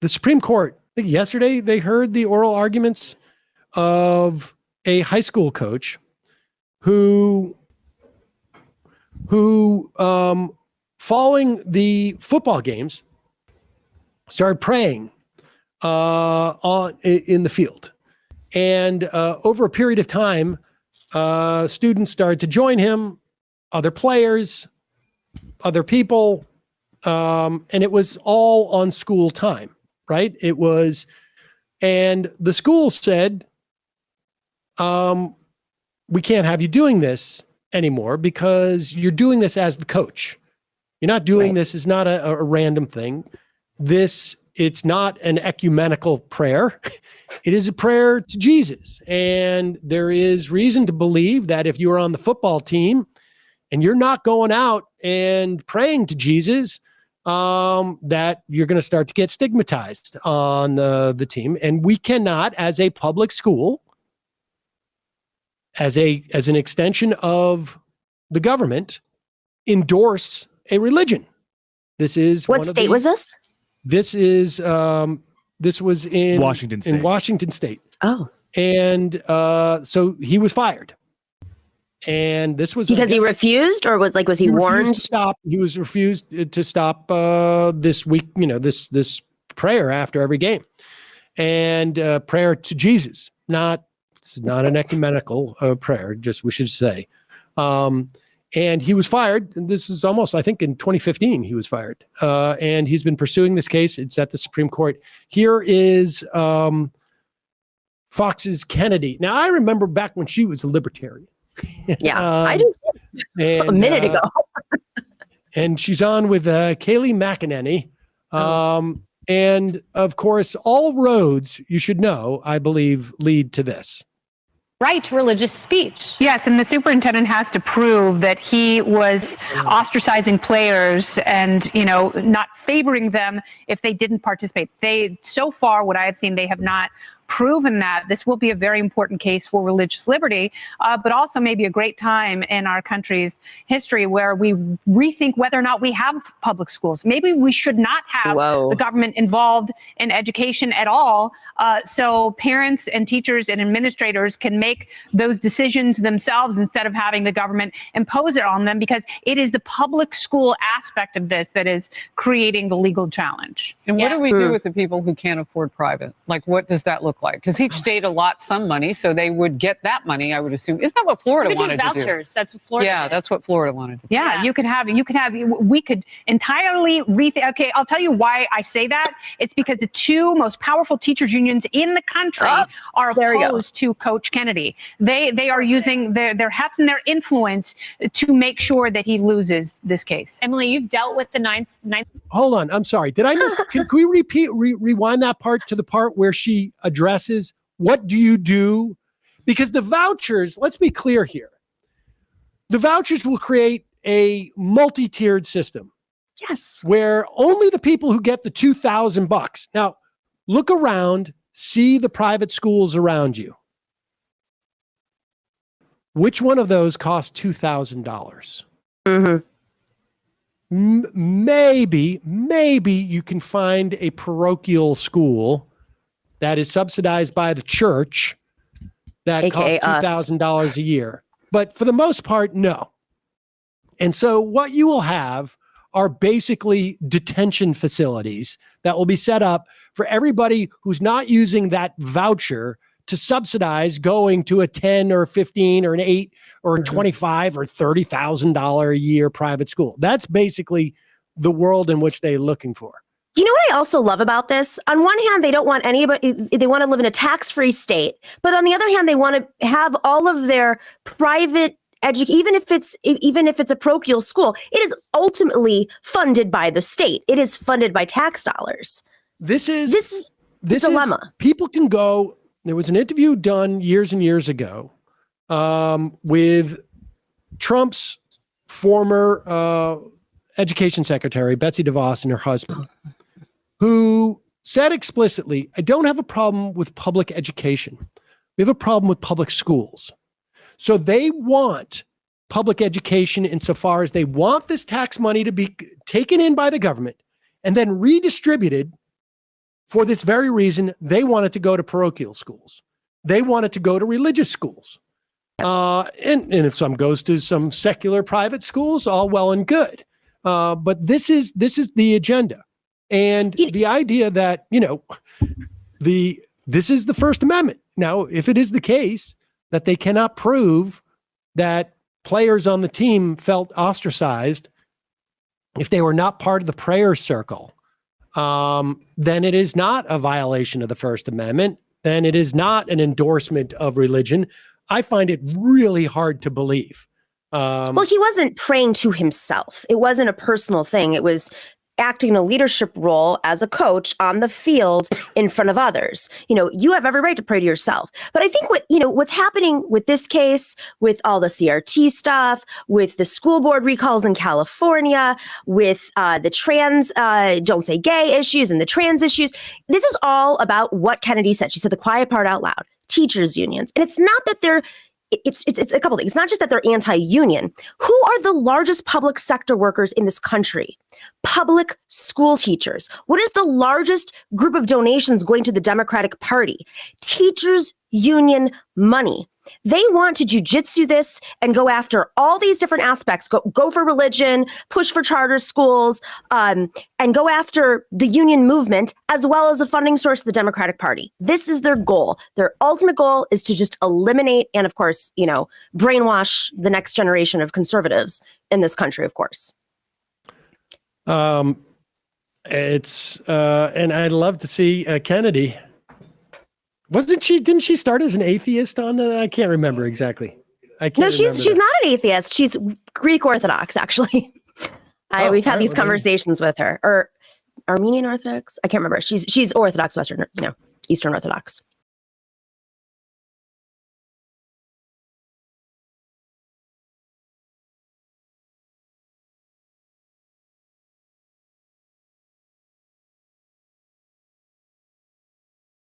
the Supreme Court, I think yesterday, they heard the oral arguments of a high school coach who following the football games started praying in the field. And over a period of time, students started to join him, other players, other people, and it was all on school time, right? And the school said, we can't have you doing this anymore because you're doing this as the coach. You're not doing this. It's not a random thing. It's not an ecumenical prayer. It is a prayer to Jesus. And there is reason to believe that if you are on the football team and you're not going out and praying to Jesus, that you're going to start to get stigmatized on the team. And we cannot, as a public school, as an extension of the government, endorse a religion. This is what state was this? This was in Washington State. In Washington State. Oh. And so he was fired. And this was because he refused, or was he warned? He was refused to stop this week, this prayer after every game. And prayer to Jesus. It's not an ecumenical prayer, just we should say. And he was fired. And this is almost, I think in 2015, he was fired. And he's been pursuing this case. It's at the Supreme Court. Here is Fox's Kennedy. Now, I remember back when she was a libertarian. Yeah, I did a minute ago. And she's on with Kayleigh McEnany. And of course, all roads, you should know, I believe, lead to this. Right to religious speech. Yes, and the superintendent has to prove that he was ostracizing players and, not favoring them if they didn't participate. So far, what I have seen, they have not proven that. This will be a very important case for religious liberty, but also maybe a great time in our country's history where we rethink whether or not we have public schools. Maybe we should not have the government involved in education at all, so parents and teachers and administrators can make those decisions themselves instead of having the government impose it on them, because it is the public school aspect of this that is creating the legal challenge. And what do we do with the people who can't afford private? Like, what does that look like? Because each state allots some money, so they would get that money, I would assume. Isn't that what Florida wanted to do? Vouchers. That's what Florida did. That's what Florida wanted to do. Yeah, we could entirely rethink. Okay, I'll tell you why I say that. It's because the two most powerful teachers unions in the country are opposed to Coach Kennedy. They are using their heft and their influence to make sure that he loses this case. Emily, you've dealt with the ninth. Hold on, I'm sorry. Did I miss? Can we rewind that part to the part where she addresses what do you do? Because the vouchers, let's be clear here. The vouchers will create a multi-tiered system. Yes. Where only the people who get the $2,000. Now, look around, see the private schools around you. Which one of those costs $2,000? Maybe you can find a parochial school that is subsidized by the church that costs $2,000 a year. But for the most part, no. And so what you will have are basically detention facilities that will be set up for everybody who's not using that voucher to subsidize going to a 10 or 15 or an 8 or a 25 or $30,000 a year private school. That's basically the world in which they're looking for. You know what I also love about this? On one hand, they don't want anybody, they want to live in a tax-free state. But on the other hand, they want to have all of their private even if it's a parochial school, it is ultimately funded by the state. It is funded by tax dollars. This is the dilemma. People can go. There was an interview done years and years ago with Trump's former education secretary, Betsy DeVos, and her husband, who said explicitly, I don't have a problem with public education. We have a problem with public schools. So they want public education insofar as they want this tax money to be taken in by the government and then redistributed for this very reason, they wanted to go to parochial schools. They wanted to go to religious schools. And if some goes to some secular private schools, all well and good. But this is the agenda. And the idea that, this is the First Amendment. Now, if it is the case that they cannot prove that players on the team felt ostracized if they were not part of the prayer circle, then it is not a violation of the First Amendment. Then it is not an endorsement of religion. I find it really hard to believe. Well, he wasn't praying to himself. It wasn't a personal thing. It was acting in a leadership role as a coach on the field in front of others. You have every right to pray to yourself. But I think what's happening with this case, with all the CRT stuff, with the school board recalls in California, with the trans don't say gay issues and the trans issues, this is all about what Kennedy said. She said the quiet part out loud. Teachers unions. And it's not that they're it's a couple things. It's not just that they're anti-union. Who are the largest public sector workers in this country? Public school teachers. What is the largest group of donations going to the Democratic Party? Teachers union money. They want to jujitsu this and go after all these different aspects, go for religion, push for charter schools, and go after the union movement as well as a funding source of the Democratic Party. This is their goal. Their ultimate goal is to just eliminate and, of course, brainwash the next generation of conservatives in this country, of course. And I'd love to see Kennedy. Didn't she start as an atheist on I can't remember exactly. No, she's not an atheist. She's Greek Orthodox, actually. We've had these conversations with her, or Armenian Orthodox. I can't remember. She's Orthodox Eastern Orthodox.